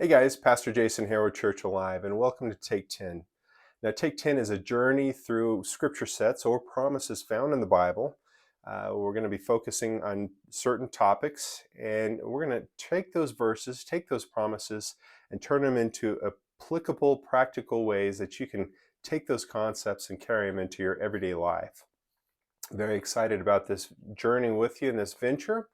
Hey guys, Pastor Jason here with Church Alive, and welcome to Take 10. Now, Take 10 is a journey through scripture sets or promises found in the Bible. We're going to be focusing on certain topics, and we're going to take those verses, take those promises, and turn them into applicable, practical ways that you can take those concepts and carry them into your everyday life. Very excited about this journey with you in this venture.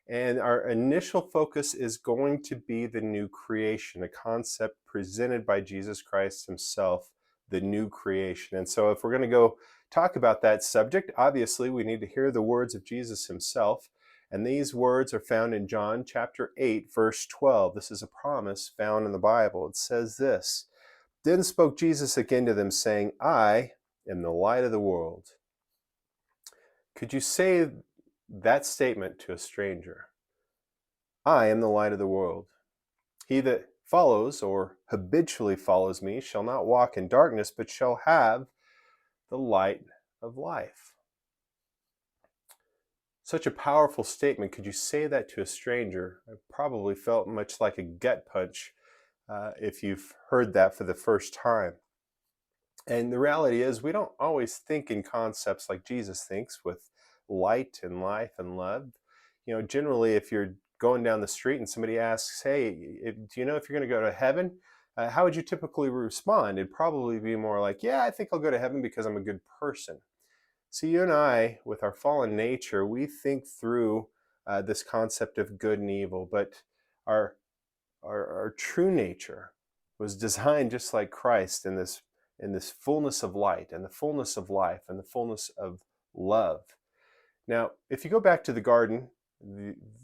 And our initial focus is going to be the new creation, a concept presented by Jesus Christ himself, the new creation. And so if we're going to go talk about that subject, obviously we need to hear the words of Jesus himself. And these words are found in John chapter 8, verse 12. This is a promise found in the Bible. It says this: "Then spoke Jesus again to them, saying, I am the light of the world." Could you say that statement to a stranger? I am the light of the world. He that follows or habitually follows me shall not walk in darkness, but shall have the light of life. Such a powerful statement. Could you say that to a stranger? I probably felt much like a gut punch if you've heard that for the first time. And the reality is, we don't always think in concepts like Jesus thinks, with light and life and love. Generally, if you're going down the street and somebody asks, hey, do you know if you're going to go to heaven? How would you typically respond? It'd probably be more like, yeah, I think I'll go to heaven because I'm a good person. See, you and I, with our fallen nature, we think through this concept of good and evil, but our, our true nature was designed just like Christ in this fullness of light and the fullness of life and the fullness of love. Now, if you go back to the garden,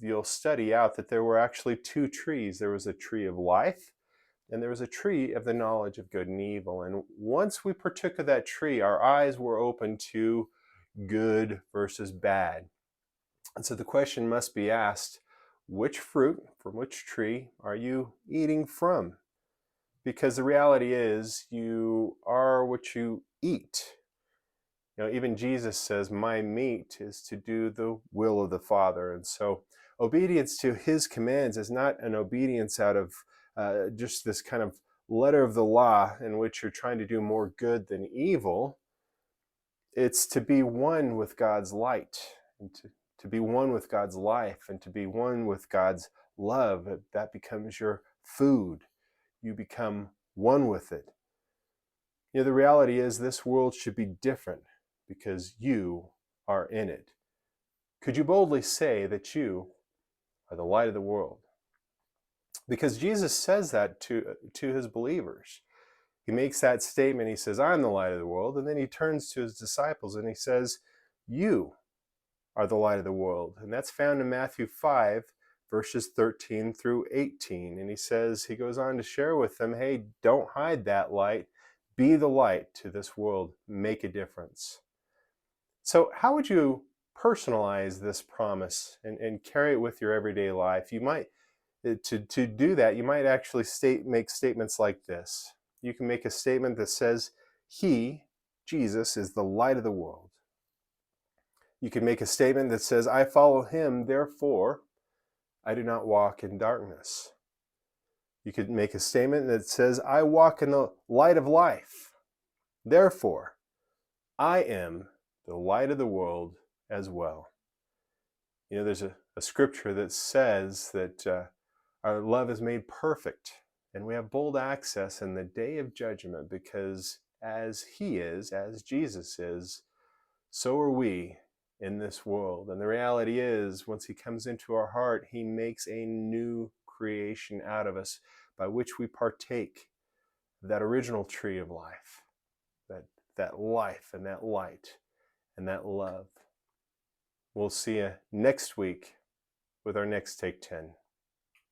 you'll study out that there were actually two trees. There was a tree of life, and there was a tree of the knowledge of good and evil. And once we partook of that tree, our eyes were open to good versus bad. And so the question must be asked, which fruit from which tree are you eating from? Because the reality is, you are what you eat. Even Jesus says, my meat is to do the will of the Father. And so obedience to his commands is not an obedience out of just this kind of letter of the law in which you're trying to do more good than evil. It's to be one with God's light, and to be one with God's life, and to be one with God's love. That becomes your food. You become one with it. The reality is, this world should be different because you are in it. Could you boldly say that you are the light of the world? Because Jesus says that to his believers. He makes that statement. He says, I'm the light of the world. And then he turns to his disciples and he says, you are the light of the world. And that's found in Matthew 5, verses 13 through 18. And he goes on to share with them, hey, don't hide that light. Be the light to this world. Make a difference. So how would you personalize this promise and carry it with your everyday life? You might, to do that, you might actually make statements like this. You can make a statement that says, he, Jesus, is the light of the world. You can make a statement that says, I follow him, therefore I do not walk in darkness. You could make a statement that says, I walk in the light of life. Therefore, I am the light of the world as well. There's a scripture that says that our love is made perfect, and we have bold access in the day of judgment, because as he is, as Jesus is, so are we in this world. And the reality is, once he comes into our heart, he makes a new creation out of us by which we partake of that original tree of life, that life and that light and that love. We'll see you next week with our next Take 10.